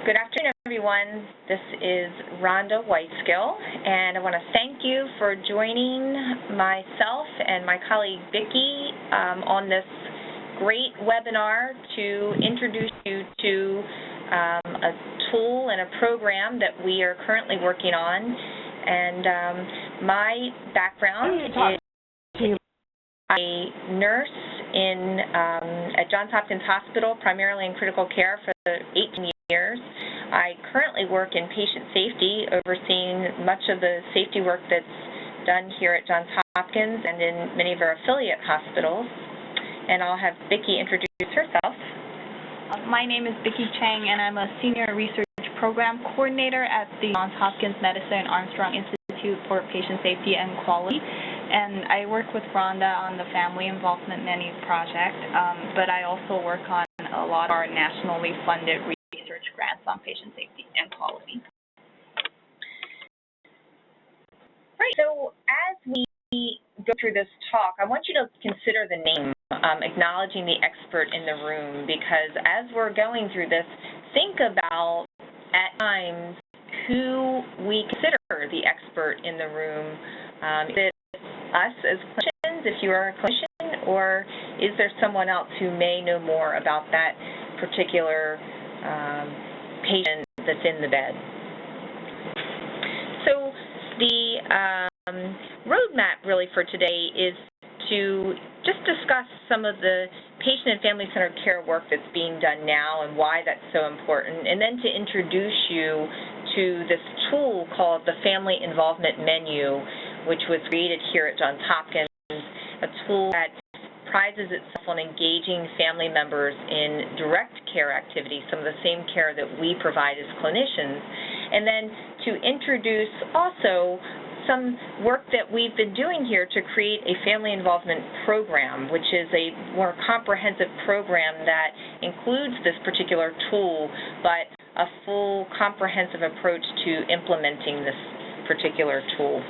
Good afternoon, everyone. This is Rhonda Wyskiel, and I want to thank you for joining myself and my colleague Bickey on this great webinar to introduce you to a tool and a program that we are currently working on. And my background is a nurse at Johns Hopkins Hospital, primarily in critical care for 18 years. I currently work in patient safety, overseeing much of the safety work that's done here at Johns Hopkins and in many of our affiliate hospitals. And I'll have Bickey introduce herself. My name is Bickey Chang, and I'm a Senior Research Program Coordinator at the Johns Hopkins Medicine Armstrong Institute for Patient Safety and Quality. And I work with Rhonda on the Family Involvement Menu project, but I also work on a lot of our nationally funded research grants on patient safety and quality. Right, so as we go through this talk, I want you to consider the name, acknowledging the expert in the room, because as we're going through this, think about at times who we consider the expert in the room. Is it us as clinicians, if you are a clinician, or is there someone else who may know more about that particular patient that's in the bed? So the roadmap really for today is to just discuss some of the patient and family-centered care work that's being done now and why that's so important, and then to introduce you to this tool called the Family Involvement Menu, which was created here at Johns Hopkins, a tool that prizes itself on engaging family members in direct care activities, some of the same care that we provide as clinicians, and then to introduce also some work that we've been doing here to create a family involvement program, which is a more comprehensive program that includes this particular tool, but a full comprehensive approach to implementing this particular tool.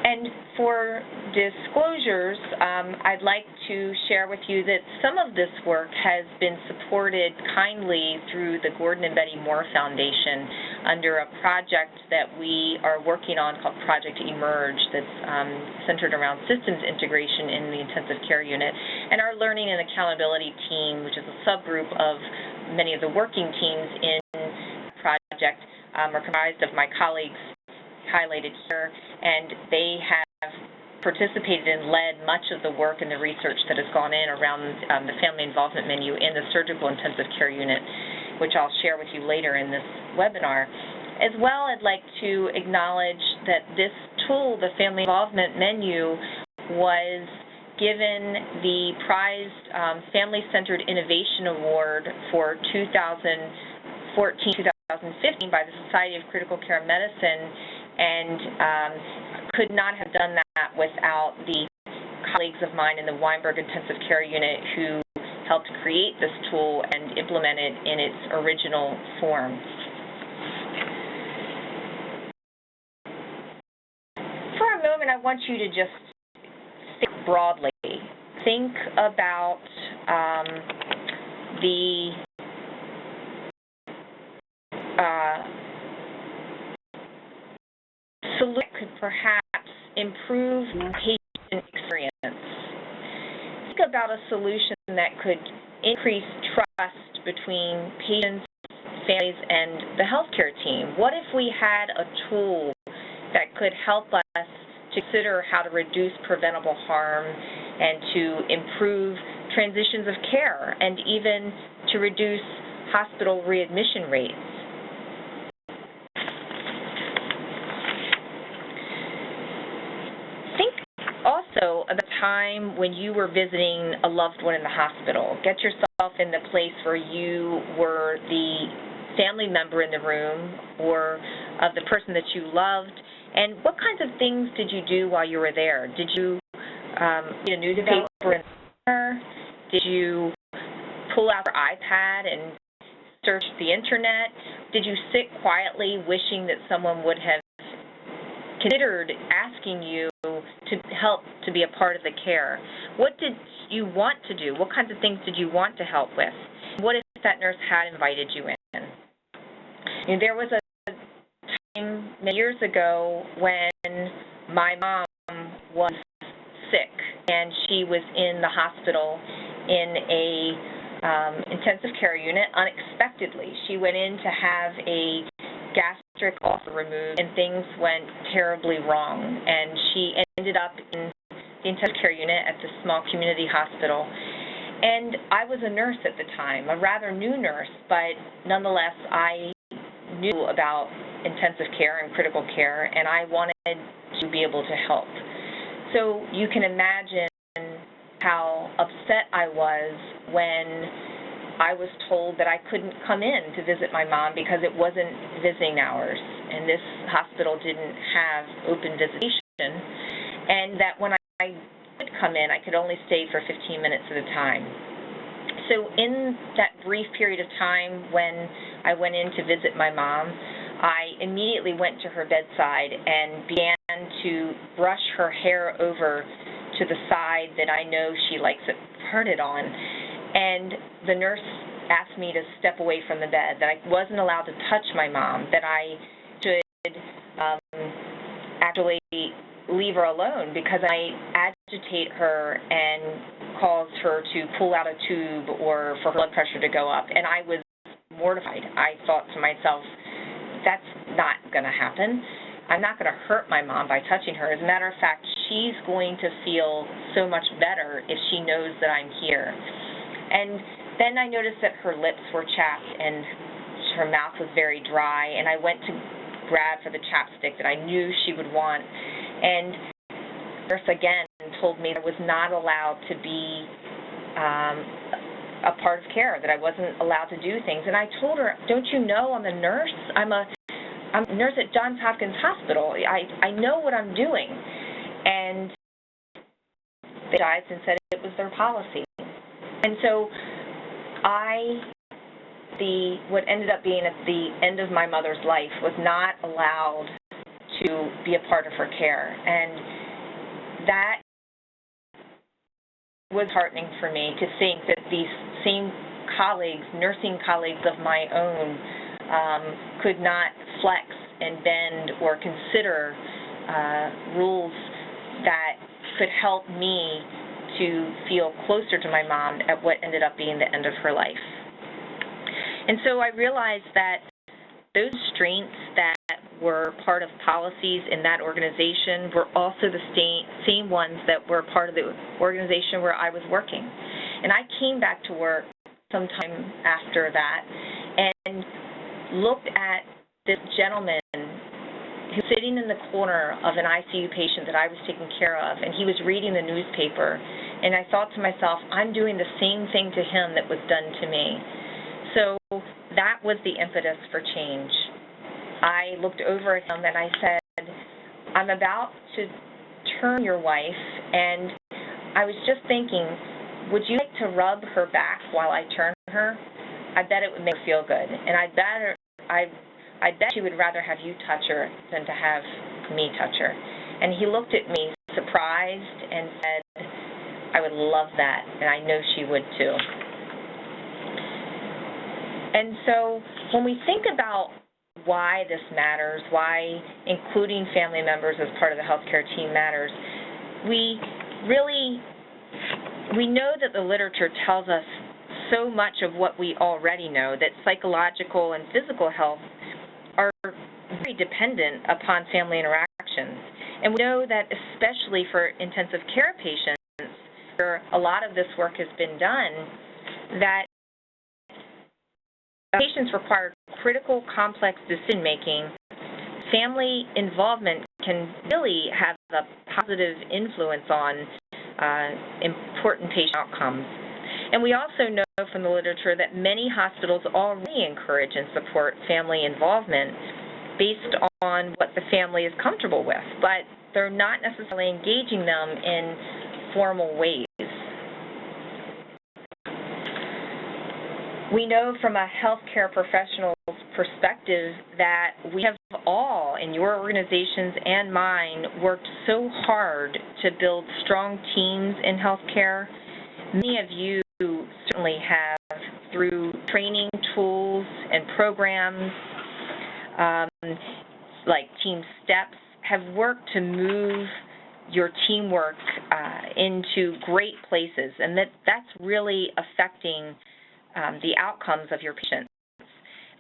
And for disclosures, I'd like to share with you that some of this work has been supported kindly through the Gordon and Betty Moore Foundation under a project that we are working on called Project Emerge that's centered around systems integration in the intensive care unit. And our learning and accountability team, which is a subgroup of many of the working teams in the project, are comprised of my colleagues highlighted here, and they have participated and led much of the work and the research that has gone in around the family involvement menu in the surgical intensive care unit, which I'll share with you later in this webinar. As well, I'd like to acknowledge that this tool, the family involvement menu, was given the prized Family-Centered Innovation Award for 2014-2015 by the Society of Critical Care Medicine, and could not have done that without the colleagues of mine in the Weinberg Intensive Care Unit who helped create this tool and implement it in its original form. For a moment, I want you to just think broadly. Think about the solution that could perhaps improve patient experience. Think about a solution that could increase trust between patients, families, and the healthcare team. What if we had a tool that could help us to consider how to reduce preventable harm and to improve transitions of care and even to reduce hospital readmission rates? Also, at the time when you were visiting a loved one in the hospital, get yourself in the place where you were the family member in the room or of the person that you loved, and what kinds of things did you do while you were there? Did you read a newspaper in the corner? Did you pull out your iPad and search the internet? Did you sit quietly wishing that someone would have considered asking you to help to be a part of the care? What did you want to do? What kinds of things did you want to help with? What if that nurse had invited you in? There was a time many years ago when my mom was sick, and she was in the hospital in a intensive care unit unexpectedly. She went in to have a gastric ulcer removed, and things went terribly wrong, and she ended up in the intensive care unit at this small community hospital. And I was a nurse at the time, a rather new nurse, but nonetheless I knew about intensive care and critical care, and I wanted to be able to help. So you can imagine how upset I was when I was told that I couldn't come in to visit my mom because it wasn't visiting hours, and this hospital didn't have open visitation, and that when I could come in, I could only stay for 15 minutes at a time. So in that brief period of time when I went in to visit my mom, I immediately went to her bedside and began to brush her hair over to the side that I know she likes it parted on. And the nurse asked me to step away from the bed, that I wasn't allowed to touch my mom, that I should actually leave her alone because I agitate her and cause her to pull out a tube or for her blood pressure to go up. And I was mortified. I thought to myself, that's not going to happen. I'm not going to hurt my mom by touching her. As a matter of fact, she's going to feel so much better if she knows that I'm here. And then I noticed that her lips were chapped and her mouth was very dry, and I went to grab for the chapstick that I knew she would want. And the nurse again told me I was not allowed to be a part of care, that I wasn't allowed to do things. And I told her, don't you know I'm a nurse? I'm a nurse at Johns Hopkins Hospital. I know what I'm doing. And they dived and said it was their policy. And so what ended up being at the end of my mother's life was not allowed to be a part of her care. And that was heartening for me to think that these same colleagues, nursing colleagues of my own, could not flex and bend or consider rules that could help me to feel closer to my mom at what ended up being the end of her life. And so I realized that those strengths that were part of policies in that organization were also the same ones that were part of the organization where I was working. And I came back to work sometime after that and looked at this gentleman who was sitting in the corner of an ICU patient that I was taking care of, and he was reading the newspaper. And I thought to myself, I'm doing the same thing to him that was done to me. So that was the impetus for change. I looked over at him and I said, I'm about to turn your wife, and I was just thinking, would you like to rub her back while I turn her? I bet it would make her feel good. And I bet she would rather have you touch her than to have me touch her. And he looked at me surprised and said, I would love that, and I know she would too. And so when we think about why this matters, why including family members as part of the healthcare team matters, we know that the literature tells us so much of what we already know, that psychological and physical health are very dependent upon family interactions. And we know that especially for intensive care patients, where a lot of this work has been done, that patients require critical, complex decision-making. Family involvement can really have a positive influence on important patient outcomes. And we also know from the literature that many hospitals already encourage and support family involvement based on what the family is comfortable with, but they're not necessarily engaging them in formal ways. We know from a healthcare professional's perspective that we have all, in your organizations and mine, worked so hard to build strong teams in healthcare. Many of you certainly have, through training tools and programs, um, like team steps, have worked to move your teamwork into great places, and that's really affecting the outcomes of your patients.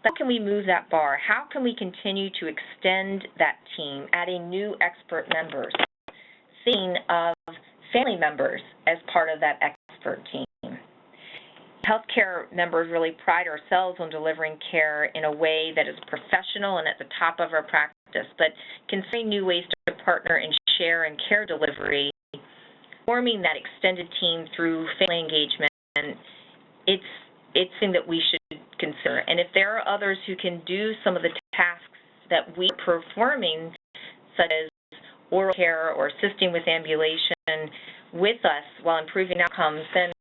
How can we move that bar? How can we continue to extend that team, adding new expert members, thinking of family members as part of that expert team? Healthcare members really pride ourselves on delivering care in a way that is professional and at the top of our practice, but considering new ways to partner and share in care delivery, forming that extended team through family engagement, it's something that we should consider. And if there are others who can do some of the tasks that we are performing, such as oral care or assisting with ambulation with us while improving outcomes, then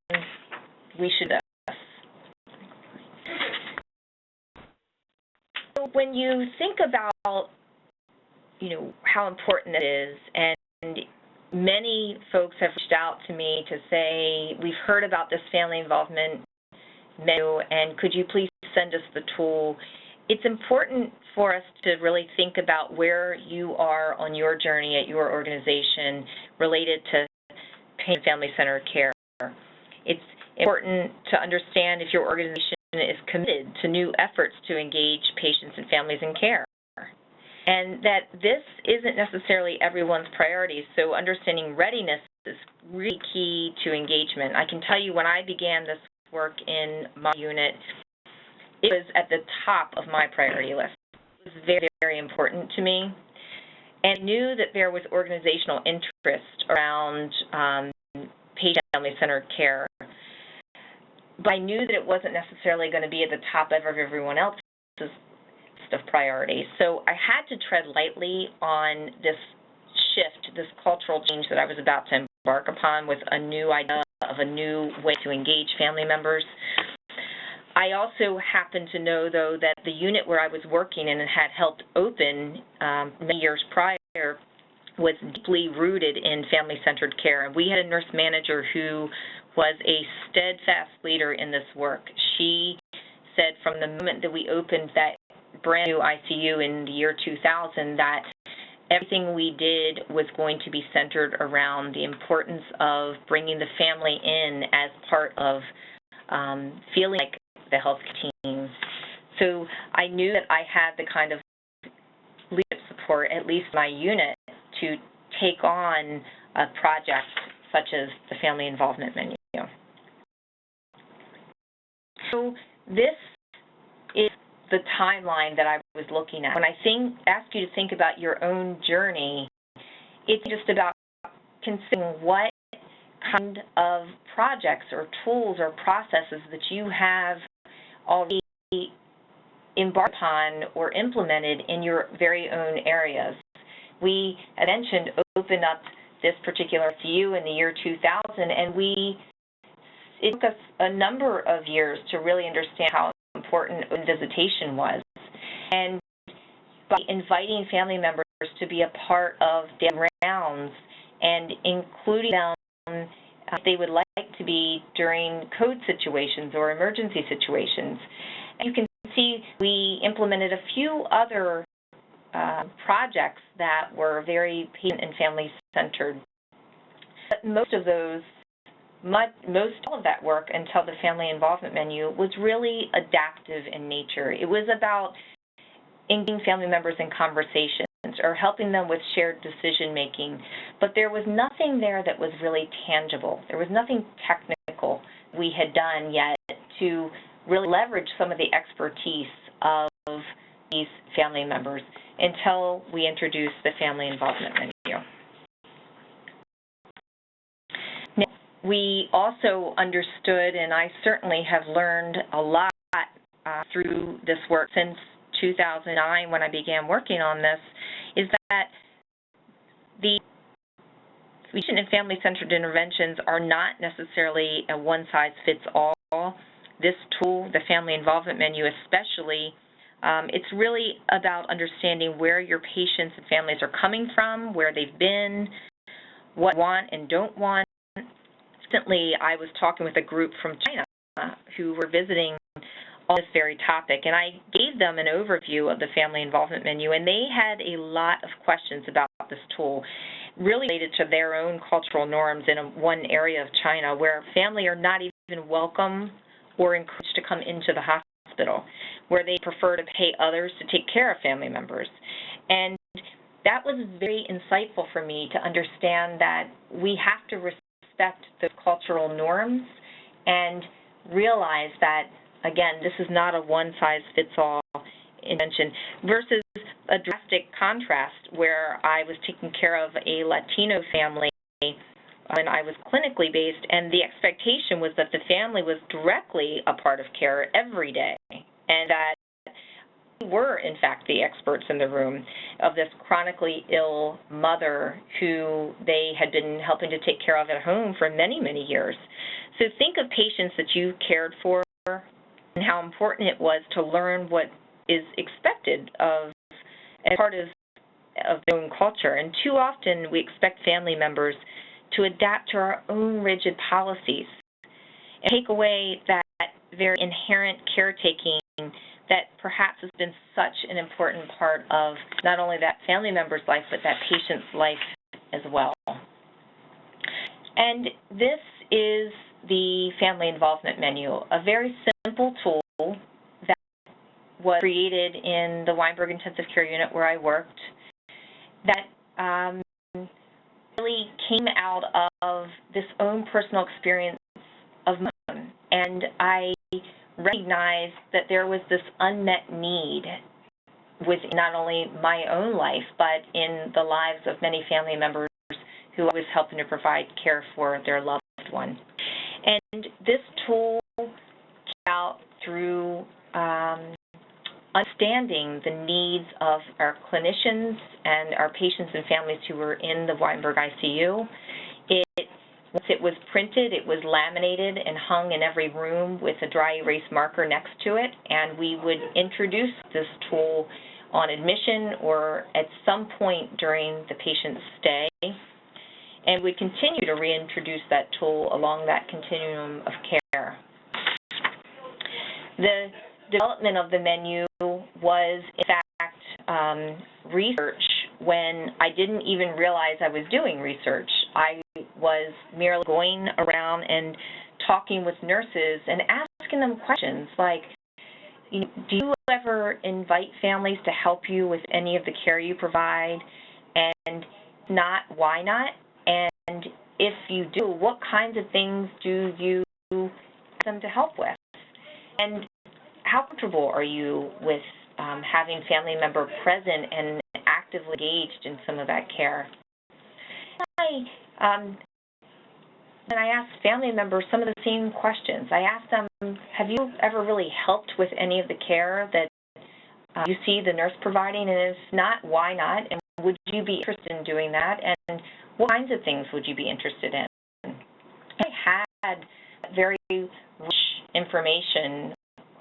we should do this. So when you think about, how important it is, and many folks have reached out to me to say, we've heard about this family involvement menu, and could you please send us the tool? It's important for us to really think about where you are on your journey at your organization related to pain and family-centered care. It's important to understand if your organization is committed to new efforts to engage patients and families in care, and that this isn't necessarily everyone's priority, so understanding readiness is really key to engagement. I can tell you when I began this work in my unit, it was at the top of my priority list. It was very, very important to me, and I knew that there was organizational interest around patient family-centered care, but I knew that it wasn't necessarily going to be at the top of everyone else's list of priorities. So I had to tread lightly on this shift, this cultural change that I was about to embark upon with a new idea of a new way to engage family members. I also happen to know, though, that the unit where I was working in and had helped open many years prior was deeply rooted in family-centered care. And we had a nurse manager who was a steadfast leader in this work. She said from the moment that we opened that brand new ICU in the year 2000 that everything we did was going to be centered around the importance of bringing the family in as part of feeling like the healthcare team. So I knew that I had the kind of leadership support, at least my unit, to take on a project such as the family involvement menu. So this is the timeline that I was looking at. When I ask you to think about your own journey, it's just about considering what kind of projects or tools or processes that you have already embarked upon or implemented in your very own areas. We, as mentioned, opened up this particular ICU in the year 2000, and it took us a number of years to really understand how important visitation was. And by inviting family members to be a part of daily rounds and including them if they would like to be during code situations or emergency situations. And you can see we implemented a few other projects that were very patient and family-centered. But most all of that work until the family involvement menu was really adaptive in nature. It was about engaging family members in conversations or helping them with shared decision-making, but there was nothing there that was really tangible. There was nothing technical we had done yet to really leverage some of the expertise of these family members until we introduced the family involvement menu. Now, we also understood, and I certainly have learned a lot through this work since 2009 when I began working on this, is that the patient and family-centered interventions are not necessarily a one-size-fits-all. This tool, the family involvement menu especially, it's really about understanding where your patients and families are coming from, where they've been, what they want and don't want. Recently, I was talking with a group from China who were visiting on this very topic. And I gave them an overview of the family involvement menu, and they had a lot of questions about this tool, really related to their own cultural norms in one area of China where family are not even welcome or encouraged to come into the hospital, where they prefer to pay others to take care of family members. And that was very insightful for me to understand that we have to respect the cultural norms and realize that, again, this is not a one-size-fits-all intervention versus a drastic contrast where I was taking care of a Latino family when I was clinically based, and the expectation was that the family was directly a part of care every day, and that we were, in fact, the experts in the room of this chronically ill mother who they had been helping to take care of at home for many, many years. So think of patients that you cared for and how important it was to learn what is expected of as part of their own culture. And too often we expect family members to adapt to our own rigid policies and take away that very inherent caretaking that perhaps has been such an important part of not only that family member's life, but that patient's life as well. And this is the family involvement menu, a very simple tool that was created in the Weinberg Intensive Care Unit where I worked that really came out of this own personal experience of my own. And I recognized that there was this unmet need within not only my own life, but in the lives of many family members who I was helping to provide care for their loved one. And this tool came out through understanding the needs of our clinicians and our patients and families who were in the Weinberg ICU. Once it was printed, it was laminated and hung in every room with a dry erase marker next to it, and we would introduce this tool on admission or at some point during the patient's stay, and we continue to reintroduce that tool along that continuum of care. The development of the menu was, in fact, research when I didn't even realize I was doing research. I was merely going around and talking with nurses and asking them questions like, do you ever invite families to help you with any of the care you provide? And not, why not? And if you do, what kinds of things do you ask them to help with? And how comfortable are you with having family member present and actively engaged in some of that care? And I asked family members some of the same questions. I asked them, have you ever really helped with any of the care that you see the nurse providing? And if not, why not? And would you be interested in doing that? And what kinds of things would you be interested in? I had very rich information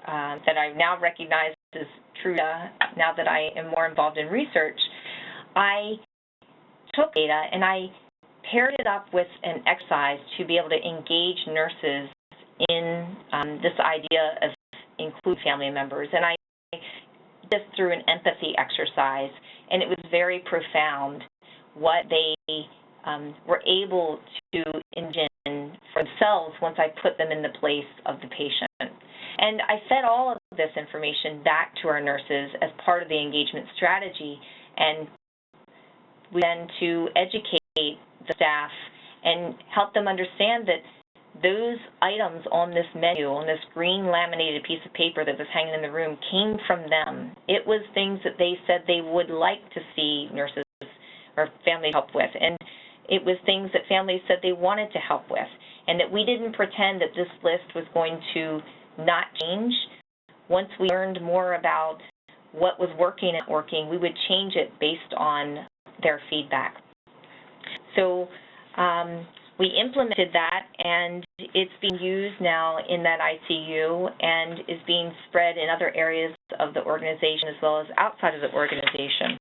that I now recognize as true now that I am more involved in research. I took data and I paired it up with an exercise to be able to engage nurses in this idea of include family members. And I did this through an empathy exercise, and it was very profound what they were able to envision for themselves once I put them in the place of the patient. And I fed all of this information back to our nurses as part of the engagement strategy, and we then to educate the staff and help them understand that those items on this menu, on this green laminated piece of paper that was hanging in the room, came from them. It was things that they said they would like to see nurses or families help with, and it was things that families said they wanted to help with, and that we didn't pretend that this list was going to not change. Once we learned more about what was working and not working, we would change it based on their feedback. So we implemented that, and it's being used now in that ICU and is being spread in other areas of the organization as well as outside of the organization.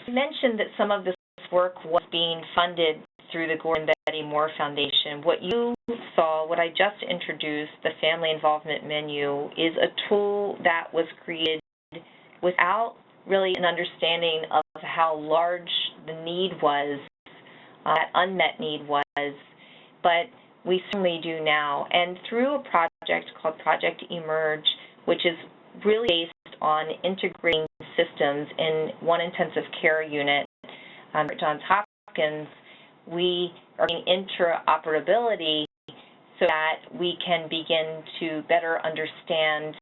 I mentioned that some of this work was being funded through the Gordon Betty Moore Foundation, what you saw, what I just introduced, the Family Involvement Menu, is a tool that was created without really an understanding of how large the need was, that unmet need was, but we certainly do now. And through a project called Project Emerge, which is really based on integrating systems in one intensive care unit at Johns Hopkins, we are doing interoperability so that we can begin to better understand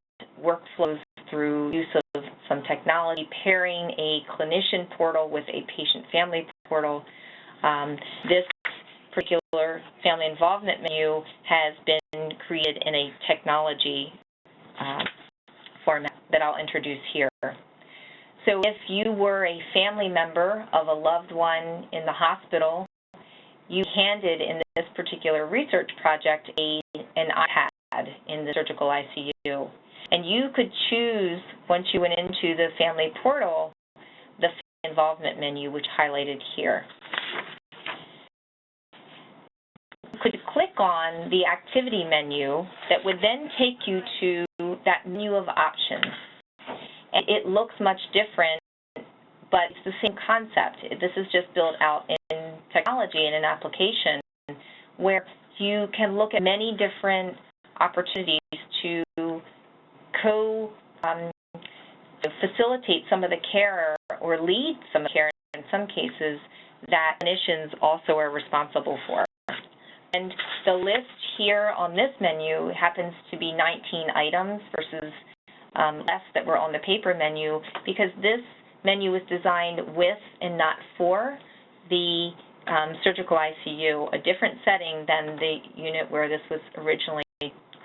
workflows through use of some technology, pairing a clinician portal with a patient family portal. This particular family involvement menu has been created in a technology format that I'll introduce here. So if you were a family member of a loved one in the hospital, you handed in this particular research project an iPad in the surgical ICU. And you could choose, once you went into the family portal, the family involvement menu, which is highlighted here. You could click on the activity menu that would then take you to that menu of options. And it looks much different, but it's the same concept. This is just built out in technology and an application where you can look at many different opportunities to facilitate some of the care or lead some of the care in some cases that clinicians also are responsible for. And the list here on this menu happens to be 19 items versus less that were on the paper menu, because this menu is designed with and not for the surgical ICU, a different setting than the unit where this was originally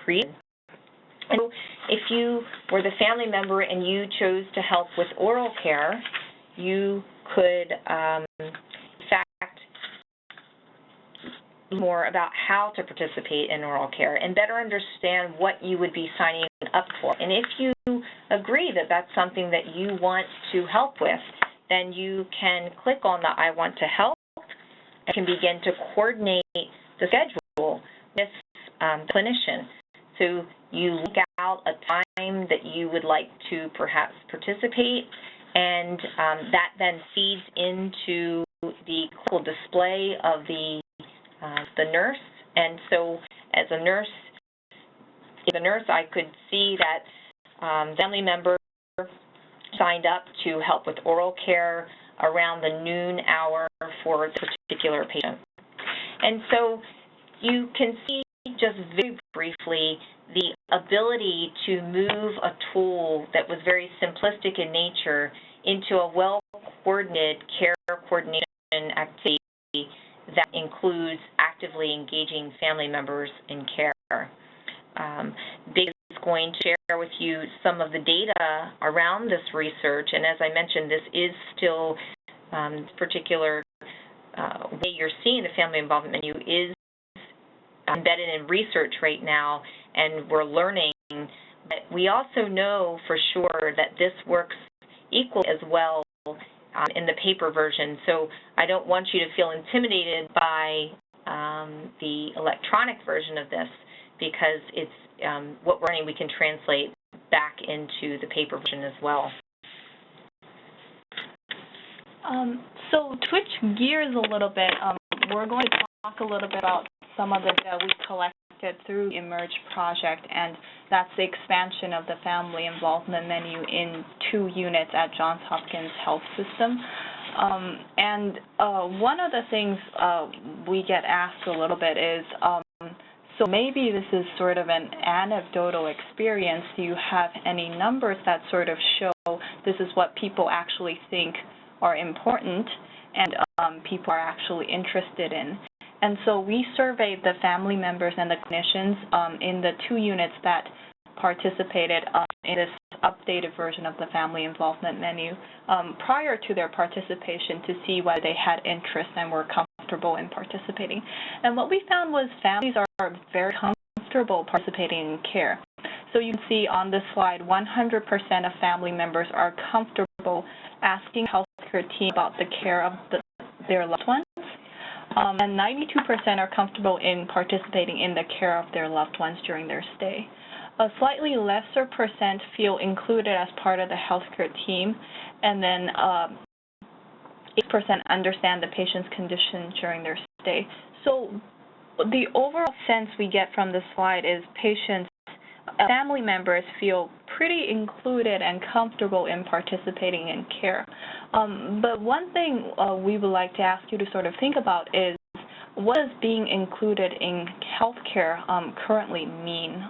created. And so if you were the family member and you chose to help with oral care, you could, in fact, more about how to participate in oral care and better understand what you would be signing up for. And if you agree that that's something that you want to help with, then you can click on the I want to help and can begin to coordinate the schedule with the clinician. So you link out a time that you would like to perhaps participate, and that then feeds into the clinical display of the nurse. And so as a nurse, I could see that family member signed up to help with oral care around the noon hour for the particular patient. And so you can see just very briefly the ability to move a tool that was very simplistic in nature into a well-coordinated care coordination activity that includes actively engaging family members in care. Big is going to share with you some of the data around this research, and as I mentioned, this is still this particular way you're seeing the family involvement menu is embedded in research right now, and we're learning. But we also know for sure that this works equally as well in the paper version. So I don't want you to feel intimidated by the electronic version of this, because it's what we're learning we can translate back into the paper version as well. So to switch gears a little bit, we're going to talk a little bit about some of the data we collected through the Emerge project, and that's the expansion of the family involvement menu in 2 units at Johns Hopkins Health System. And one of the things we get asked a little bit is, so maybe this is sort of an anecdotal experience. Do you have any numbers that sort of show this is what people actually think are important and people are actually interested in? And so we surveyed the family members and the clinicians in the 2 units that participated in this updated version of the family involvement menu prior to their participation to see whether they had interest and were comfortable in participating. And what we found was families are very comfortable participating in care. So you can see on this slide, 100% of family members are comfortable asking healthcare team about the care of their loved ones. and 92% are comfortable in participating in the care of their loved ones during their stay. A slightly lesser percent feel included as part of the healthcare team, and then 8% understand the patient's condition during their stay. So the overall sense we get from this slide is patients, family members feel pretty included and comfortable in participating in care. But one thing we would like to ask you to sort of think about is, what does being included in healthcare currently mean?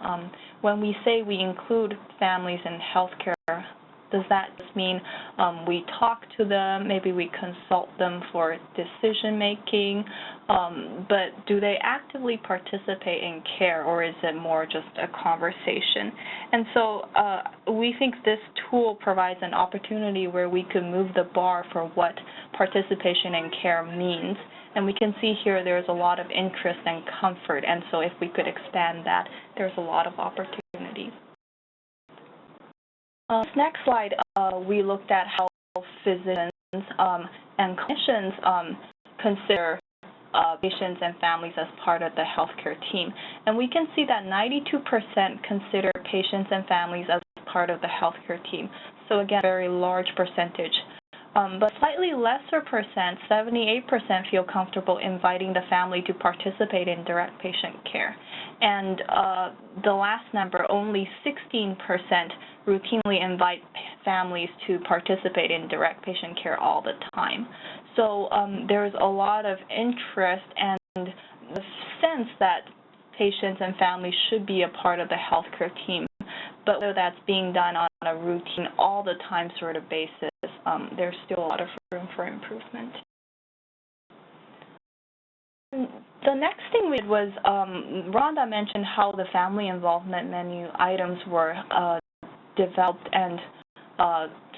When we say we include families in healthcare, does that just mean we talk to them, maybe we consult them for decision making, but do they actively participate in care, or is it more just a conversation? And so we think this tool provides an opportunity where we could move the bar for what participation in care means. And we can see here there's a lot of interest and comfort, and so if we could expand that, there's a lot of opportunity. This next slide, we looked at how physicians and clinicians consider patients and families as part of the healthcare team. And we can see that 92% consider patients and families as part of the healthcare team. So again, a very large percentage. But slightly lesser percent, 78%, feel comfortable inviting the family to participate in direct patient care. And the last number, only 16%, routinely invite families to participate in direct patient care all the time. So there's a lot of interest and the sense that patients and families should be a part of the healthcare team. But whether that's being done on a routine, all the time sort of basis, there's still a lot of room for improvement. The next thing we did was, Rhonda mentioned how the family involvement menu items were developed, and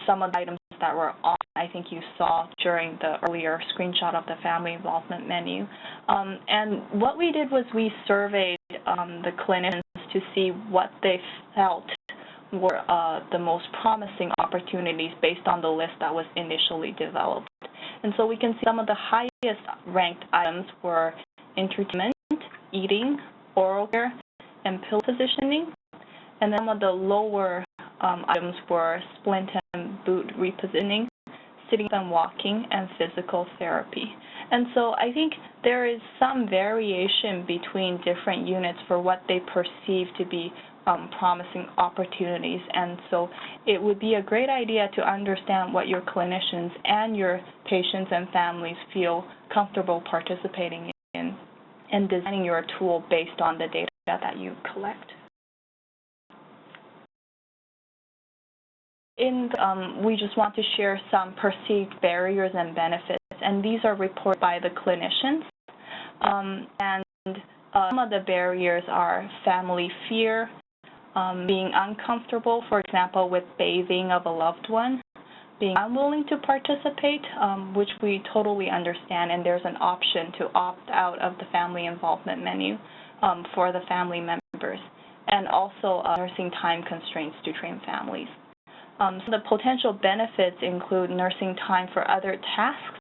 some of the items that were on, I think you saw during the earlier screenshot of the family involvement menu. And what we did was we surveyed the clinicians to see what they felt were the most promising opportunities based on the list that was initially developed. And so we can see some of the highest ranked items were entertainment, eating, oral care, and pill positioning. And then some of the lower items were splint and boot repositioning, sitting and walking, and physical therapy. And so I think there is some variation between different units for what they perceive to be promising opportunities. And so it would be a great idea to understand what your clinicians and your patients and families feel comfortable participating in, and designing your tool based on the data that you collect. We just want to share some perceived barriers and benefits, and these are reported by the clinicians. Some of the barriers are family fear, being uncomfortable, for example, with bathing of a loved one, being unwilling to participate, which we totally understand, and there's an option to opt out of the family involvement menu for the family members, and also nursing time constraints to train families. So the potential benefits include nursing time for other tasks.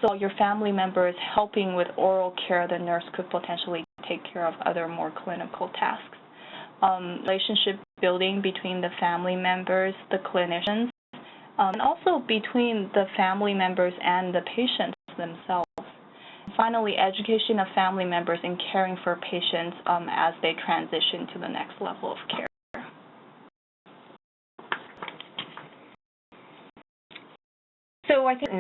So your family member is helping with oral care, the nurse could potentially take care of other more clinical tasks. Relationship building between the family members, the clinicians, and also between the family members and the patients themselves. Finally, education of family members in caring for patients as they transition to the next level of care. So I think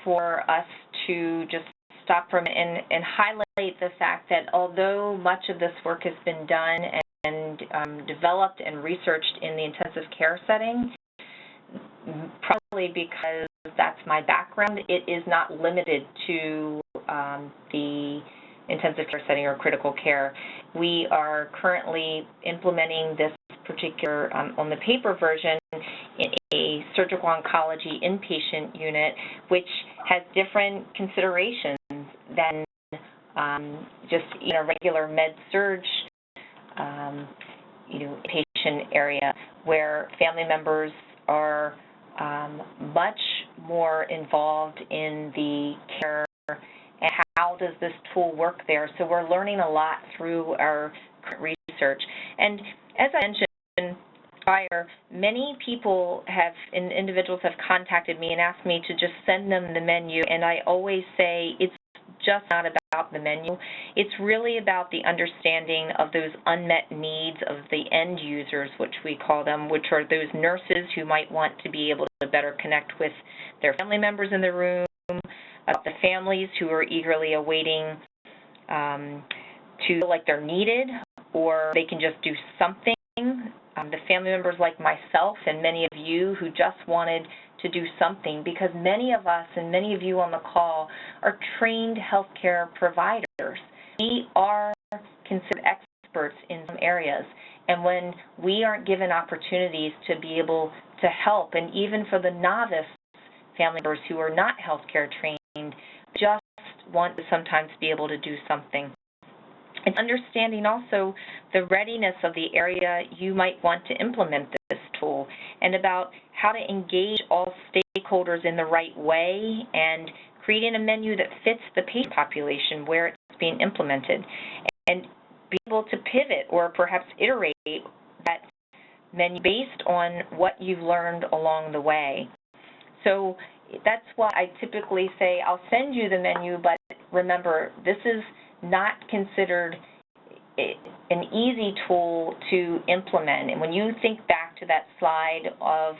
for us to just stop for a minute and highlight the fact that although much of this work has been done and developed and researched in the intensive care setting, probably because that's my background, it is not limited to the intensive care setting or critical care. We are currently implementing this particular, on the paper version, in a surgical oncology inpatient unit, which has different considerations than just a regular med-surg patient area, where family members are much more involved in the care and how how does this tool work there. So we're learning a lot through our current research. And as I mentioned prior, many people and individuals have contacted me and asked me to just send them the menu, and I always say it's just not about the menu. It's really about the understanding of those unmet needs of the end users, which we call them, which are those nurses who might want to be able to better connect with their family members in the room, about the families who are eagerly awaiting to feel like they're needed or they can just do something. The family members like myself and many of you who just wanted to do something, because many of us and many of you on the call are trained healthcare providers. We are considered experts in some areas, and when we aren't given opportunities to be able to help, and even for the novice family members who are not healthcare trained, just want to sometimes be able to do something. And understanding also the readiness of the area you might want to implement this tool, and about how to engage all stakeholders in the right way and creating a menu that fits the patient population where it's being implemented, and be able to pivot or perhaps iterate that menu based on what you've learned along the way. So that's why I typically say I'll send you the menu, but remember, this is not considered an easy tool to implement. And when you think back to that slide of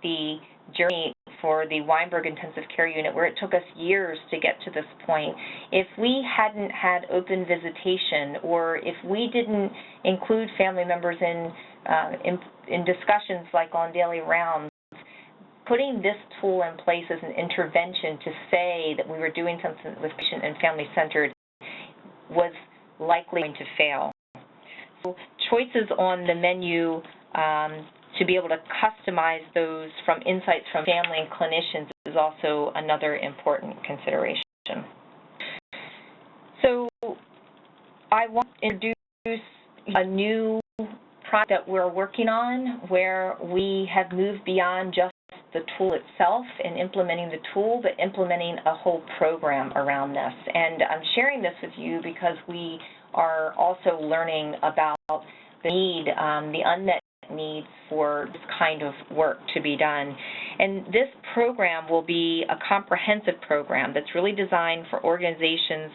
the journey for the Weinberg Intensive Care Unit, where it took us years to get to this point, if we hadn't had open visitation, or if we didn't include family members in discussions like on daily rounds, putting this tool in place as an intervention to say that we were doing something that was patient and family-centered was likely going to fail. So choices on the menu to be able to customize those from insights from family and clinicians is also another important consideration. So I want to introduce a new project that we're working on where we have moved beyond just the tool itself and implementing the tool, but implementing a whole program around this. And I'm sharing this with you because we are also learning about the need, the unmet needs for this kind of work to be done. And this program will be a comprehensive program that's really designed for organizations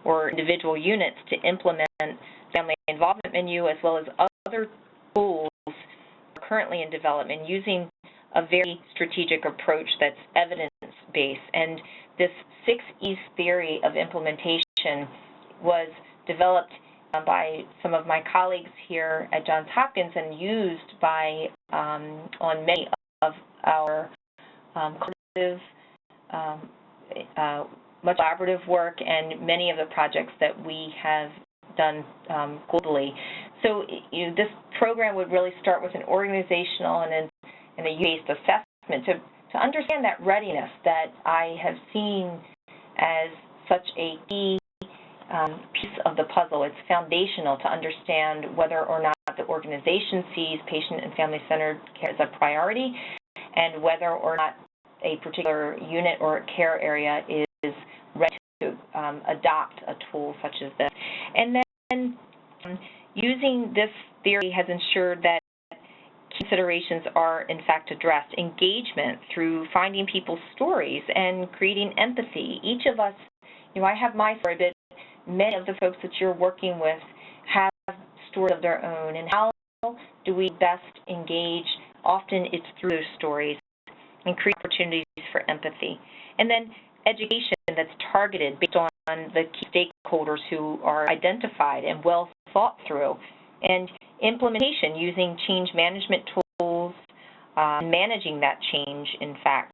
or individual units to implement family involvement menu as well as other tools currently in development using a very strategic approach that's evidence-based. And this 6 E's theory of implementation was developed by some of my colleagues here at Johns Hopkins and used by on many of our collaborative, much collaborative work and many of the projects that we have done globally. So this program would really start with an organizational and a use-based assessment to understand that readiness that I have seen as such a key piece of the puzzle. It's foundational to understand whether or not the organization sees patient and family-centered care as a priority and whether or not a particular unit or care area is ready to adopt a tool such as this. And then using this theory has ensured that considerations are in fact addressed. Engagement through finding people's stories and creating empathy. Each of us, I have my story, but many of the folks that you're working with have stories of their own. And how do we best engage? Often it's through those stories and create opportunities for empathy. And then education that's targeted based on the key stakeholders who are identified and well thought through. And implementation using change management tools, managing that change, in fact.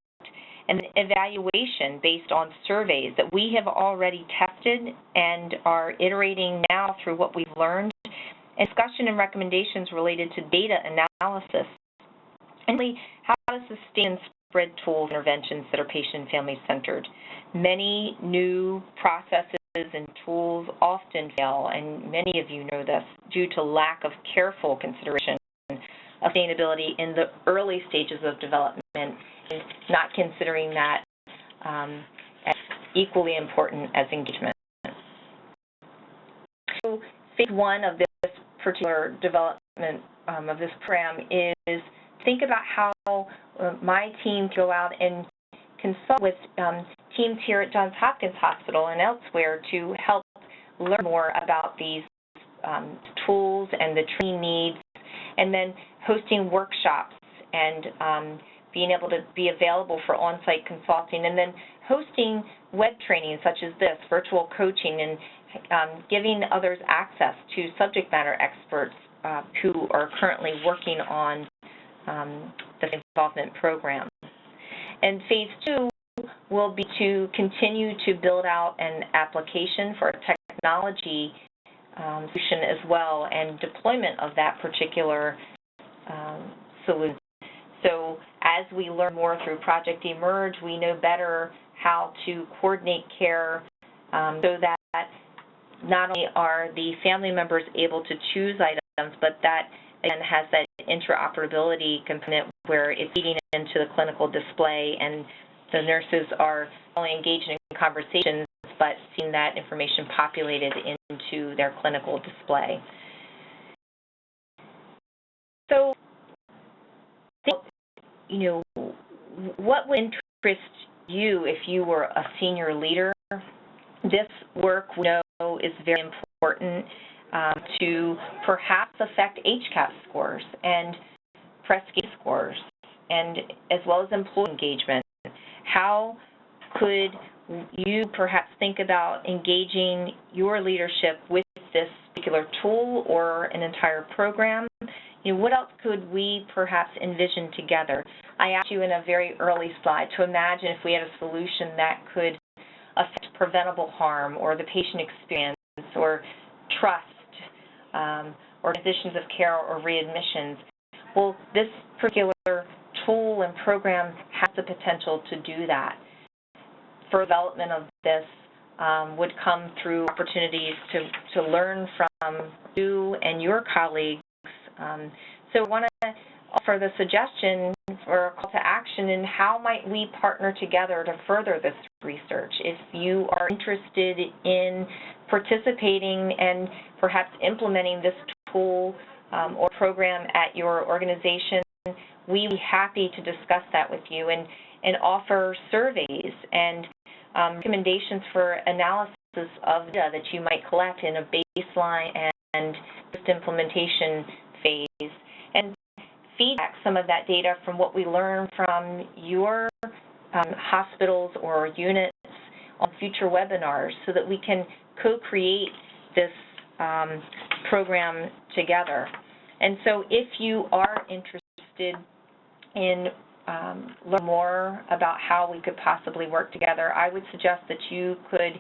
And evaluation based on surveys that we have already tested and are iterating now through what we've learned. And discussion and recommendations related to data analysis. And how to sustain and spread tools and interventions that are patient and family-centered. Many new processes and tools often fail, and many of you know this, due to lack of careful consideration of sustainability in the early stages of development, and not considering that as equally important as engagement. So phase one of this particular development of this program is think about how my team go out and consult with teams here at Johns Hopkins Hospital and elsewhere to help learn more about these tools and the training needs, and then hosting workshops and being able to be available for on-site consulting, and then hosting web training such as this, virtual coaching, and giving others access to subject matter experts who are currently working on the involvement program. And phase two will be to continue to build out an application for a technology solution as well, and deployment of that particular solution. So as we learn more through Project Emerge, we know better how to coordinate care so that not only are the family members able to choose items, but that again has that interoperability component where it's feeding into the clinical display and the nurses are only engaged in conversations but seeing that information populated into their clinical display. So, what would interest you if you were a senior leader? This work we know is very important to perhaps affect HCAHPS scores and PRESS scores, and as well as employee engagement. How could you perhaps think about engaging your leadership with this particular tool or an entire program? What else could we perhaps envision together? I asked you in a very early slide to imagine if we had a solution that could affect preventable harm or the patient experience or trust or transitions of care or readmissions. Well, this particular tool and program has the potential to do that. For development of this would come through opportunities to learn from you and your colleagues. So I want to offer the suggestion for a call to action in how might we partner together to further this research. If you are interested in participating and perhaps implementing this tool or program at your organization, we'd be happy to discuss that with you and offer surveys and recommendations for analysis of data that you might collect in a baseline and post-implementation phase, and feedback some of that data from what we learn from your hospitals or units on future webinars so that we can co-create this program together. And so if you are interested in learn more about how we could possibly work together, I would suggest that you could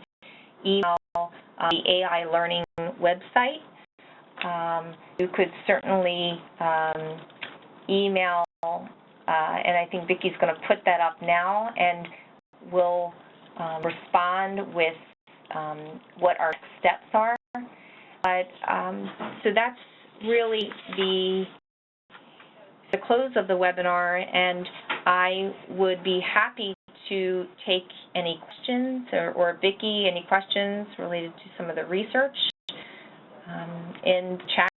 email the AI Learning website. You could certainly email, and I think Vicky's going to put that up now, and we'll respond with what our steps are. But so that's really the close of the webinar, and I would be happy to take any questions, or Vicki, any questions related to some of the research in chat.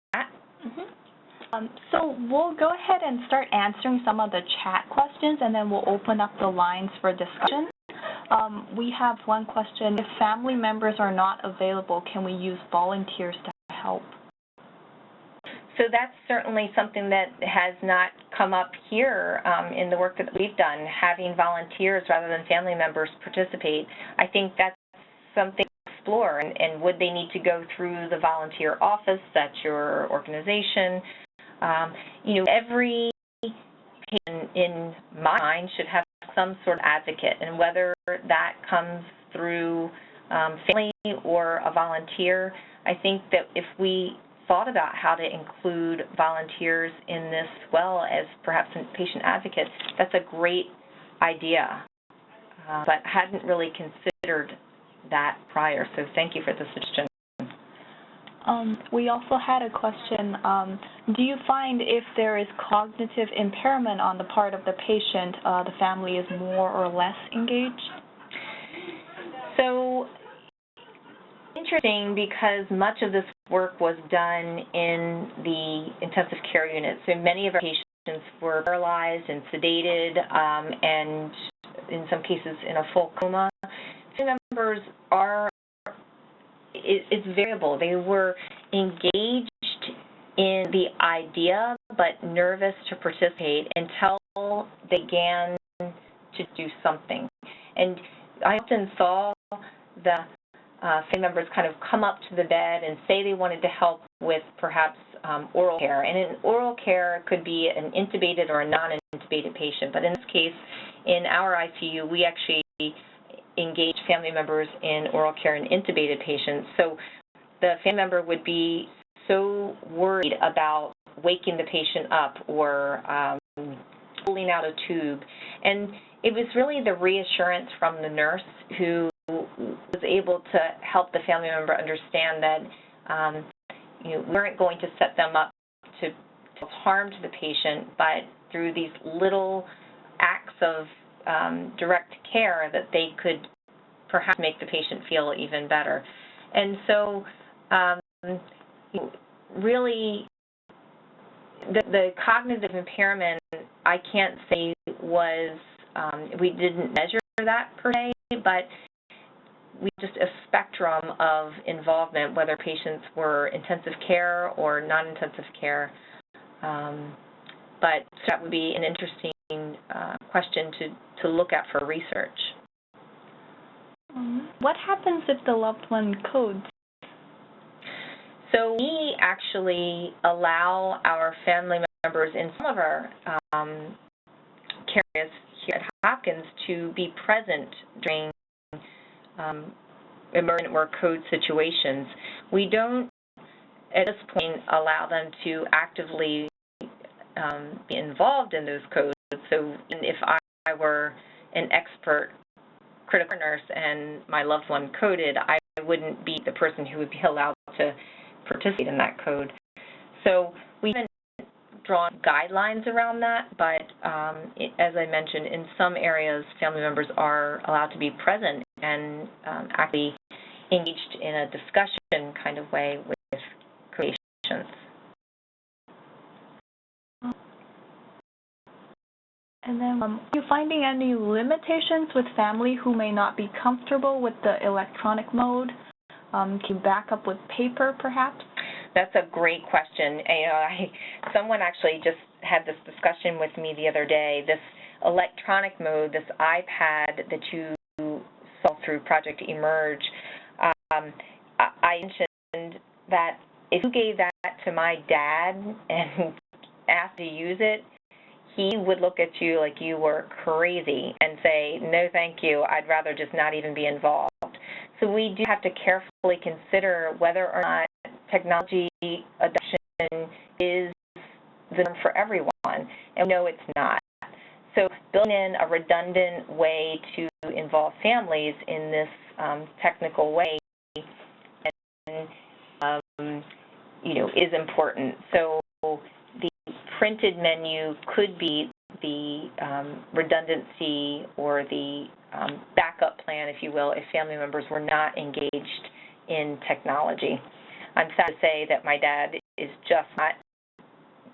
So we'll go ahead and start answering some of the chat questions, and then we'll open up the lines for discussion. We have one question: if family members are not available, can we use volunteers to help? So that's certainly something that has not come up here in the work that we've done, having volunteers rather than family members participate. I think that's something to explore, and would they need to go through the volunteer office at your organization? Every patient in my mind should have some sort of advocate, and whether that comes through family or a volunteer, I think that if we thought about how to include volunteers in this as well as perhaps patient advocates, that's a great idea, but hadn't really considered that prior, so thank you for the suggestion. We also had a question, do you find if there is cognitive impairment on the part of the patient, the family is more or less engaged? So, interesting because much of this work was done in the intensive care unit. So many of our patients were paralyzed and sedated, and in some cases in a full coma. Family members it's variable. They were engaged in the idea but nervous to participate until they began to do something. And I often saw the family members kind of come up to the bed and say they wanted to help with perhaps oral care. And in oral care, it could be an intubated or a non-intubated patient. But in this case, in our ICU, we actually engage family members in oral care in intubated patients. So the family member would be so worried about waking the patient up or pulling out a tube. And it was really the reassurance from the nurse who was able to help the family member understand that we weren't going to set them up to cause harm to the patient, but through these little acts of direct care that they could perhaps make the patient feel even better. And so really the cognitive impairment, I can't say was, we didn't measure that per se, but we just a spectrum of involvement, whether patients were intensive care or non-intensive care. But that would be an interesting question to look at for research. What happens if the loved one codes? So we actually allow our family members in some of our care areas here at Hopkins to be present during emergent or code situations. We don't, at this point, allow them to actively be involved in those codes. So if I were an expert critical nurse and my loved one coded, I wouldn't be the person who would be allowed to participate in that code. So we haven't drawn guidelines around that, but as I mentioned, in some areas, family members are allowed to be present and actually engaged in a discussion kind of way with patients. And then, are you finding any limitations with family who may not be comfortable with the electronic mode? Can you back up with paper, perhaps? That's a great question. Someone actually just had this discussion with me the other day. This electronic mode, this iPad that you saw through Project Emerge, I mentioned that if you gave that to my dad and asked to use it, he would look at you like you were crazy and say, no, thank you, I'd rather just not even be involved. So we do have to carefully consider whether or not technology adoption is the norm for everyone, and we know it's not. So building in a redundant way to involve families in this technical way is important. So the printed menu could be the redundancy or the backup plan, if you will, if family members were not engaged in technology. I'm sad to say that my dad is just not,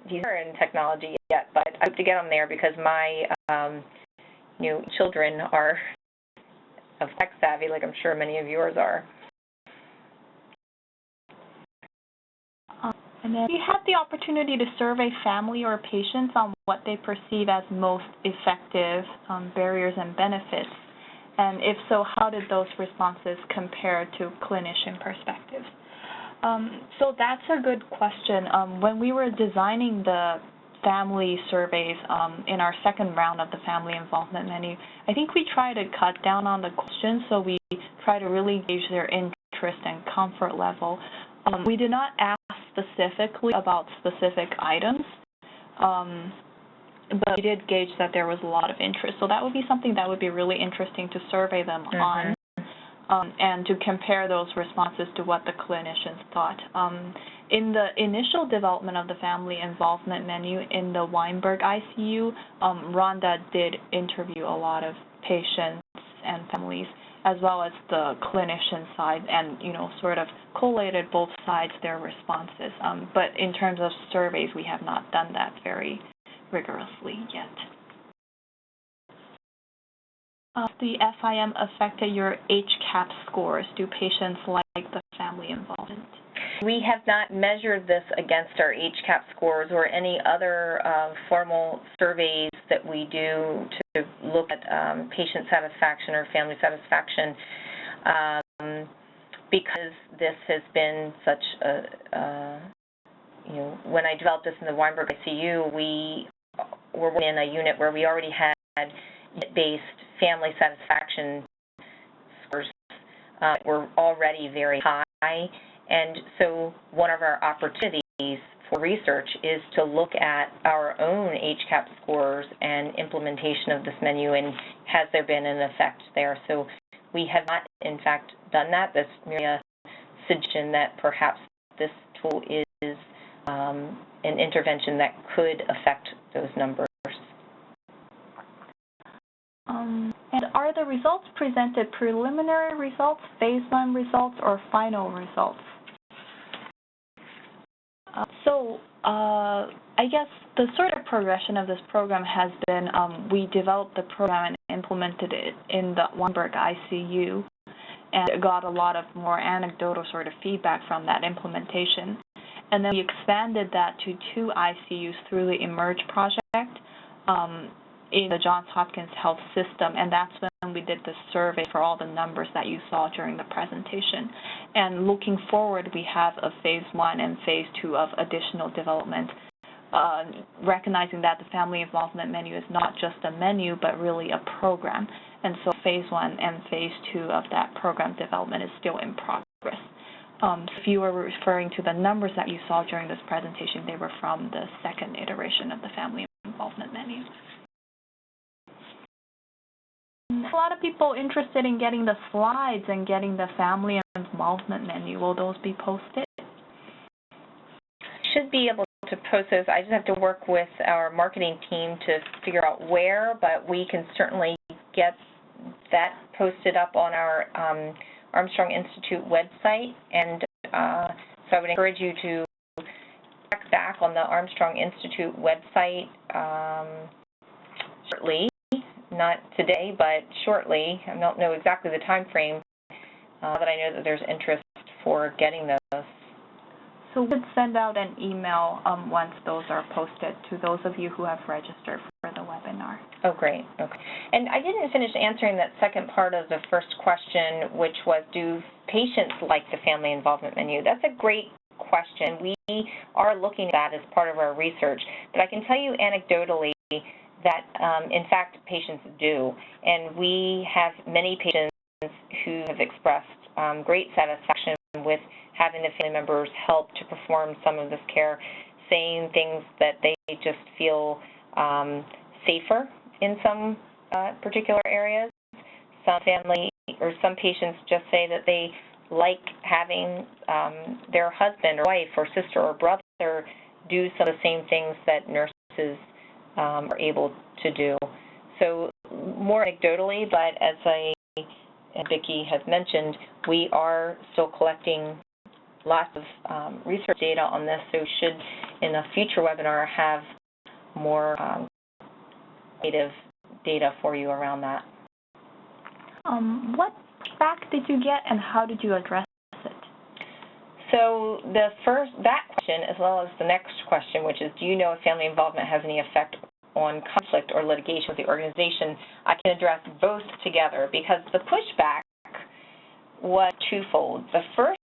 he's not in technology yet, but I hope to get him there because my children are of tech savvy, like I'm sure many of yours are. And then you had the opportunity to survey family or patients on what they perceive as most effective barriers and benefits. And if so, how did those responses compare to clinician perspectives? So that's a good question. When we were designing the family surveys in our second round of the family involvement menu, I think we try to cut down on the questions, so we try to really gauge their interest and comfort level. We did not ask specifically about specific items, but we did gauge that there was a lot of interest. So that would be something that would be really interesting to survey them on, and to compare those responses to what the clinicians thought. In the initial development of the family involvement menu in the Weinberg ICU, Rhonda did interview a lot of patients and families, as well as the clinician side, and sort of collated both sides, their responses. But in terms of surveys, we have not done that very rigorously yet. The FIM affected your HCAP scores? Do patients like the family involvement? We have not measured this against our HCAP scores or any other formal surveys that we do to look at patient satisfaction or family satisfaction, because this has been such a, when I developed this in the Weinberg ICU, we were in a unit where we already had unit-based family satisfaction scores that were already very high. And so one of our opportunities for research is to look at our own HCAP scores and implementation of this menu, and has there been an effect there. So we have not, in fact, done that. That's merely a suggestion that perhaps this tool is an intervention that could affect those numbers. And are the results presented preliminary results, phase 1 results, or final results? I guess the sort of progression of this program has been we developed the program and implemented it in the Weinberg ICU, and got a lot of more anecdotal sort of feedback from that implementation. And then we expanded that to 2 ICUs through the eMERGE project in the Johns Hopkins Health System, and that's when we did the survey for all the numbers that you saw during the presentation. And looking forward, we have a phase 1 and phase 2 of additional development, recognizing that the family involvement menu is not just a menu, but really a program. And so phase 1 and phase 2 of that program development is still in progress. If you were referring to the numbers that you saw during this presentation, they were from the second iteration of the family involvement menu. A lot of people interested in getting the slides and getting the family involvement menu. Will those be posted? Should be able to post those. I just have to work with our marketing team to figure out where, but we can certainly get that posted up on our Armstrong Institute website. And so I would encourage you to check back on the Armstrong Institute website shortly. Not today, but shortly. I don't know exactly the time frame, but I know that there's interest for getting those. So we could send out an email once those are posted to those of you who have registered for the webinar. Oh, great. Okay. And I didn't finish answering that second part of the first question, which was, do patients like the family involvement menu? That's a great question. We are looking at that as part of our research, but I can tell you anecdotally that, in fact, patients do. And we have many patients who have expressed great satisfaction with having the family members help to perform some of this care, saying things that they just feel safer in some particular areas. Some family or some patients just say that they like having their husband or wife or sister or brother do some of the same things that nurses are able to do. So more anecdotally, but as and Bickey has mentioned, we are still collecting lots of research data on this, so should in a future webinar have more native data for you around that. What feedback did you get and how did you address it? So that question, as well as the next question, which is, do you know if family involvement has any effect on conflict or litigation with the organization? I can address both together because the pushback was twofold. The first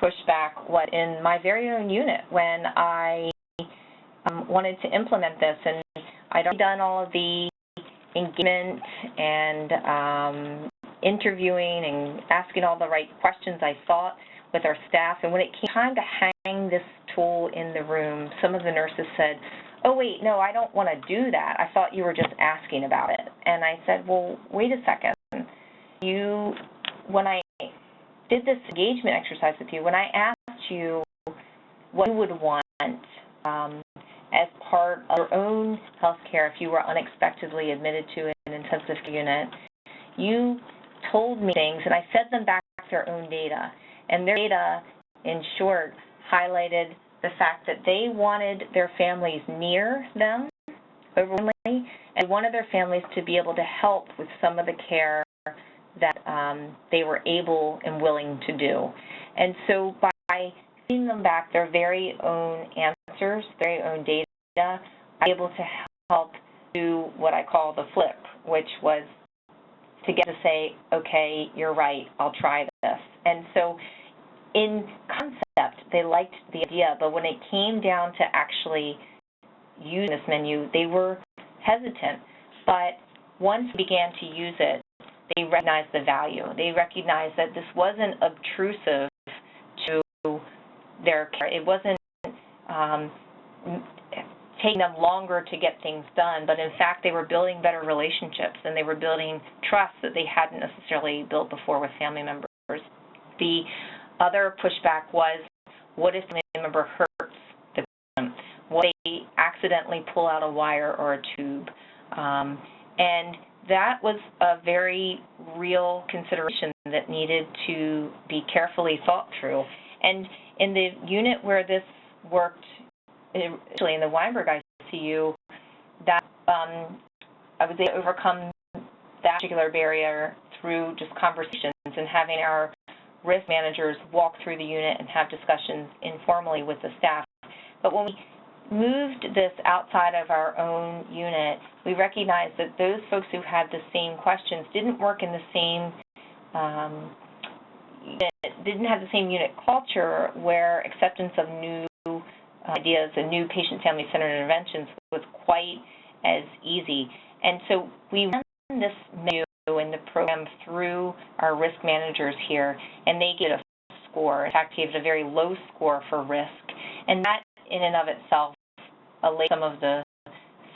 pushback was in my very own unit when I wanted to implement this, and I'd already done all of the engagement and interviewing and asking all the right questions, I thought, with our staff. And when it came time to hang this tool in the room, some of the nurses said, oh, wait, no, I don't want to do that. I thought you were just asking about it. And I said, well, wait a second. When I did this engagement exercise with you, when I asked you what you would want as part of your own health care if you were unexpectedly admitted to an intensive care unit, you told me things, and I fed them back their own data. And their data, in short, highlighted the fact that they wanted their families near them, overwhelmingly, and they wanted their families to be able to help with some of the care that they were able and willing to do. And so by feeding them back their very own answers, their very own data, I was able to help do what I call the flip, which was to get to say, okay, you're right, I'll try this. And so in concept, they liked the idea, but when it came down to actually using this menu, they were hesitant. But once they began to use it, they recognized the value. They recognized that this wasn't obtrusive to their care. It wasn't taking them longer to get things done, but in fact they were building better relationships and they were building trust that they hadn't necessarily built before with family members. The other pushback was, what if a family member hurts the patient? What if they accidentally pull out a wire or a tube? And that was a very real consideration that needed to be carefully thought through. And in the unit where this worked, actually in the Weinberg ICU, that I was able to overcome that particular barrier through just conversations and having our risk managers walk through the unit and have discussions informally with the staff. But when we moved this outside of our own unit, we recognized that those folks who had the same questions didn't work in the same didn't have the same unit culture where acceptance of new ideas and new patient-family-centered interventions was quite as easy. And so we ran this menu in the program through our risk managers here, and they get a score. In fact, they have a very low score for risk. And that, in and of itself, allayed some of the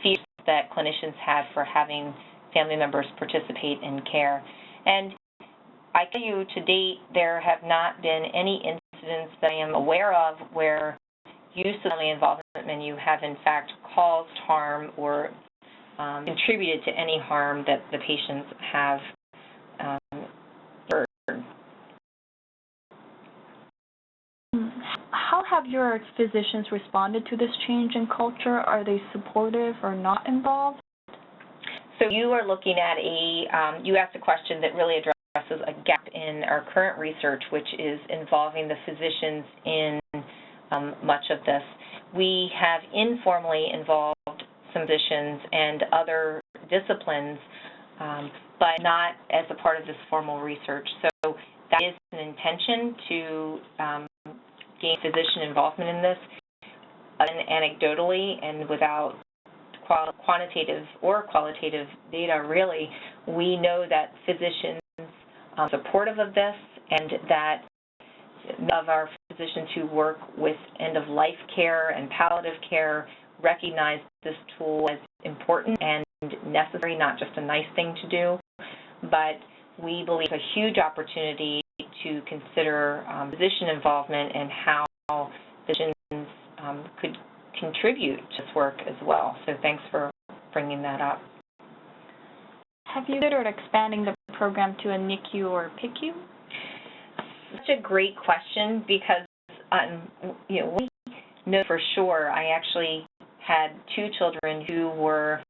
fears that clinicians have for having family members participate in care. And I tell you, to date, there have not been any incidents that I am aware of where use of the family involvement menu have in fact caused harm or contributed to any harm that the patients have heard. How have your physicians responded to this change in culture? Are they supportive or not involved? So you are looking at you asked a question that really addresses a gap in our current research, which is involving the physicians in much of this. We have informally involved some physicians and other disciplines, but not as a part of this formal research. So that is an intention to gain physician involvement in this. And anecdotally and without quantitative or qualitative data, really, we know that physicians are supportive of this, and that of our physicians who work with end-of-life care and palliative care recognize this tool as important and necessary, not just a nice thing to do, but we believe a huge opportunity to consider physician involvement and how physicians could contribute to this work as well. So thanks for bringing that up. Have you considered expanding the program to a NICU or PICU? Such a great question, because we know for sure. I actually had two children who were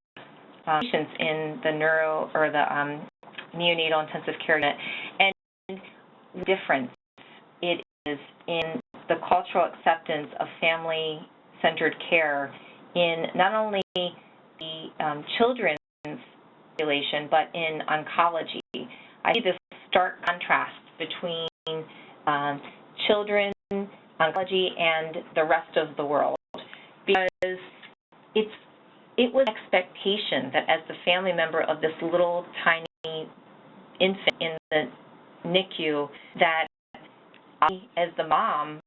patients in the neonatal intensive care unit, and the difference it is in the cultural acceptance of family-centered care in not only the children's population, but in oncology. I see this stark contrast between children, oncology, and the rest of the world, because it was expectation that as the family member of this little tiny infant in the NICU, that I, as the mom,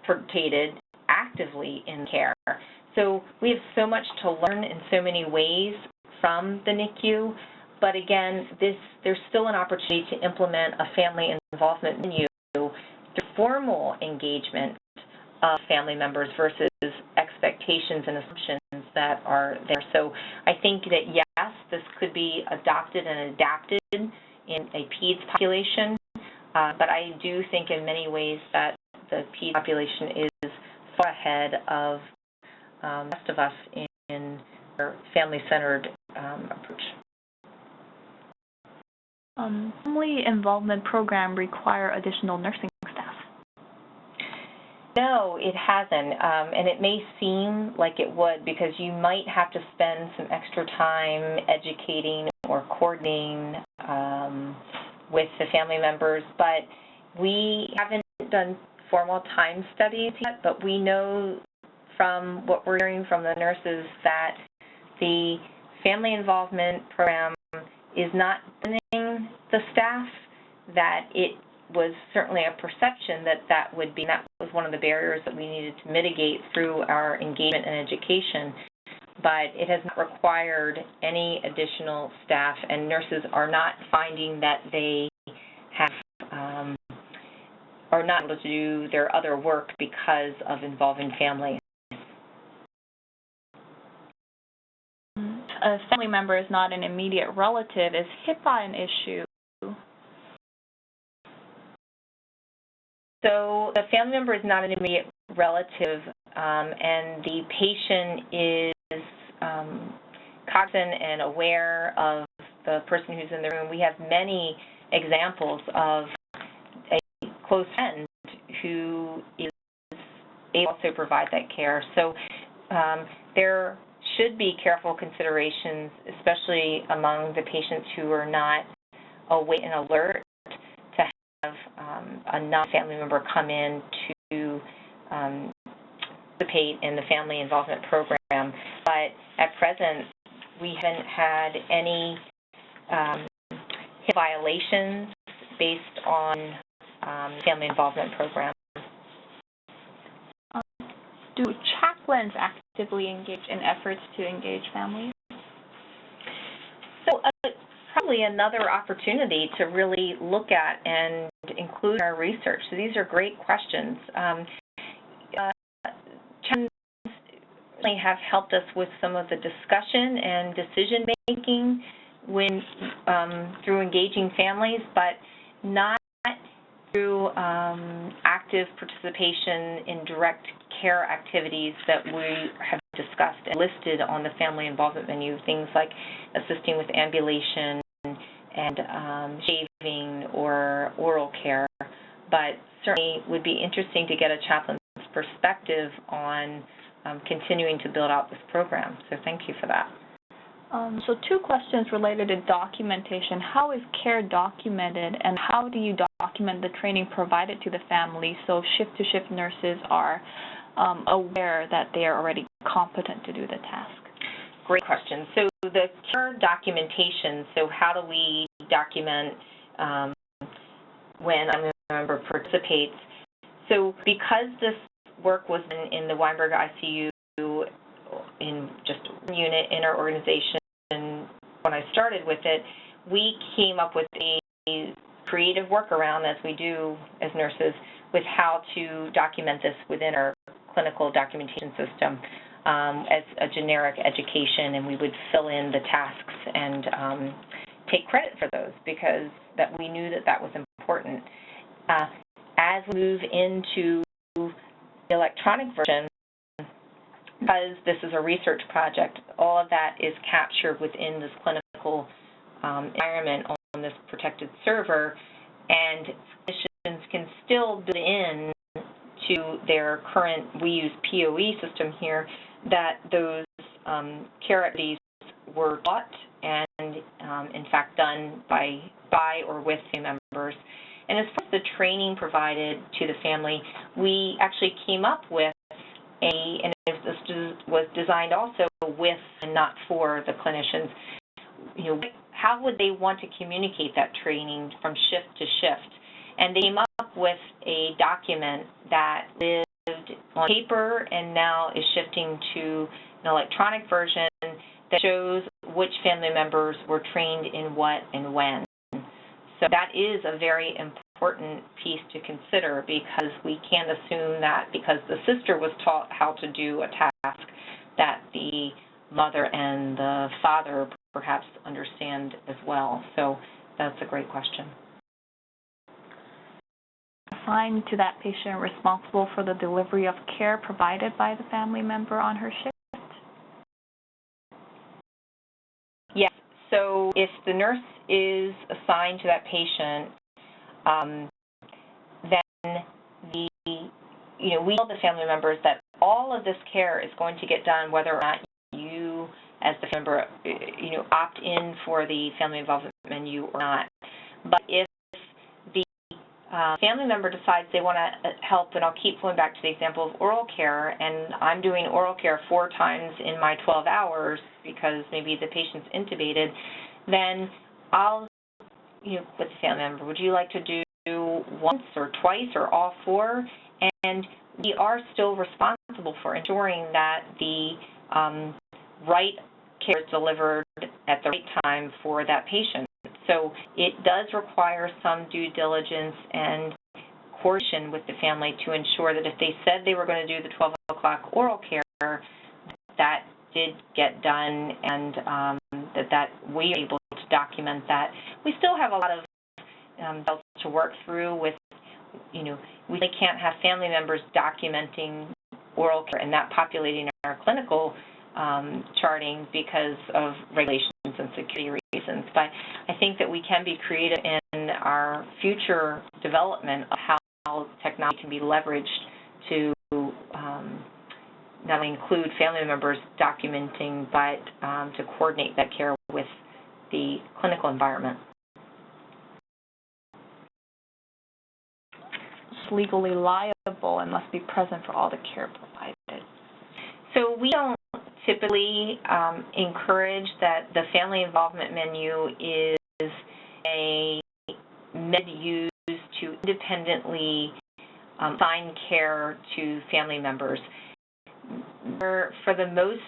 participated actively in care. So we have so much to learn in so many ways from the NICU, but again, there's still an opportunity to implement a family involvement menu through formal engagement of family members versus expectations and assumptions that are there. So I think that yes, this could be adopted and adapted in a PEDS population, but I do think in many ways that the PEDS population is far ahead of the rest of us in our family-centered approach. Family involvement program require additional nursing staff? No, it hasn't, and it may seem like it would because you might have to spend some extra time educating or coordinating with the family members, but we haven't done formal time studies yet, but we know from what we're hearing from the nurses that the family involvement program is not thinning the staff, that it was certainly a perception that that would be, and that was one of the barriers that we needed to mitigate through our engagement and education, but it has not required any additional staff, and nurses are not finding that they have are not able to do their other work because of involving families. A family member is not an immediate relative. Is HIPAA an issue? So the family member is not an immediate relative, and the patient is cognizant and aware of the person who's in the room. We have many examples of a close friend who is able to provide that care. So there should be careful considerations, especially among the patients who are not awake and alert, to have a non-family member come in to participate in the family involvement program. But at present, we haven't had any violations based on family involvement program. Do chaplains actively engage in efforts to engage families? So probably another opportunity to really look at and include in our research. So these are great questions. Chaplains really have helped us with some of the discussion and decision making when through engaging families, but not through active participation in direct care activities that we have discussed and listed on the family involvement menu, things like assisting with ambulation and shaving or oral care, but certainly would be interesting to get a chaplain's perspective on continuing to build out this program. So thank you for that. So 2 questions related to documentation. How is care documented, and how do you document the training provided to the family so shift-to-shift nurses are aware that they are already competent to do the task? Great question. So the care documentation, so how do we document when a member participates? So because this work was in the Weinberg ICU in just one unit in our organization, when I started with it, we came up with a creative workaround, as we do as nurses, with how to document this within our clinical documentation system as a generic education, and we would fill in the tasks and take credit for those because that we knew that that was important. As we move into the electronic version, because this is a research project, all of that is captured within this clinical environment on this protected server, and clinicians can still build in to their current, we use POE system here, that those care activities were taught and in fact done by or with family members. And as far as the training provided to the family, we actually came up with and this was designed also with and not for the clinicians. You know, how would they want to communicate that training from shift to shift? And they came up with a document that lived on paper and now is shifting to an electronic version that shows which family members were trained in what and when. So that is a very important piece to consider, because we can't assume that because the sister was taught how to do a task that the mother and the father perhaps understand as well. So that's a great question. Assigned to that patient responsible for the delivery of care provided by the family member on her shift? Yes. So if the nurse is assigned to that patient, then we tell the family members that all of this care is going to get done whether or not you, as the member, opt in for the family involvement menu or not. But if the family member decides they want to help, and I'll keep going back to the example of oral care, and I'm doing oral care 4 times in my 12 hours because maybe the patient's intubated, then I'll, with the family member, would you like to do once or twice or all 4? And we are still responsible for ensuring that the right care is delivered at the right time for that patient. So it does require some due diligence and coordination with the family to ensure that if they said they were going to do the 12 o'clock oral care, that did get done, and that we are able to document that. We still have a lot of to work through with, we can't have family members documenting oral care and that populating our clinical charting because of regulations and security reasons. But I think that we can be creative in our future development of how technology can be leveraged to not only include family members documenting, but to coordinate that care with the clinical environment. Legally liable and must be present for all the care provided. So we don't typically encourage that the family involvement menu is a menu used to independently assign care to family members. For the most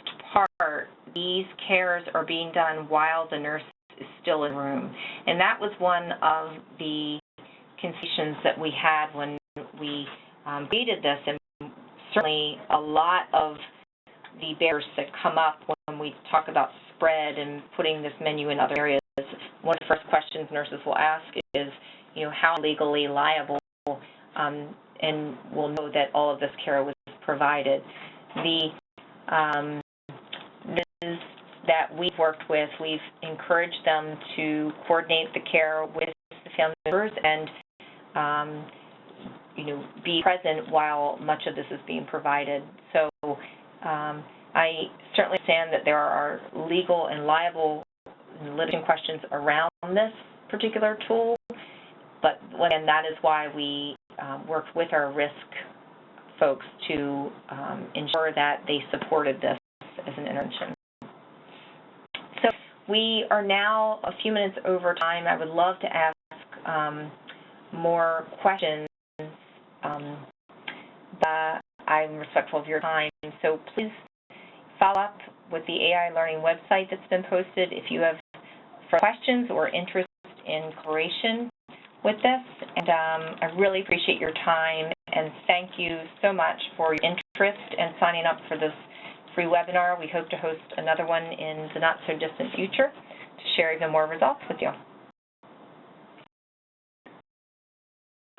part, these cares are being done while the nurse is still in the room. And that was one of the conditions that we had when we created this, and certainly a lot of the barriers that come up when we talk about spread and putting this menu in other areas. One of the first questions nurses will ask is, how legally liable, and we'll know that all of this care was provided. The nurses that we've worked with, we've encouraged them to coordinate the care with the family members and be present while much of this is being provided. So I certainly understand that there are legal and liable litigation questions around this particular tool, but again, that is why we worked with our risk folks to ensure that they supported this as an intervention. So we are now a few minutes over time. I would love to ask more questions, but I'm respectful of your time. So please follow up with the AI Learning website that's been posted if you have questions or interest in collaboration with this. And I really appreciate your time, and thank you so much for your interest and signing up for this free webinar. We hope to host another one in the not-so-distant future to share even more results with you.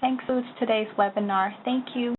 Thanks for today's webinar. Thank you.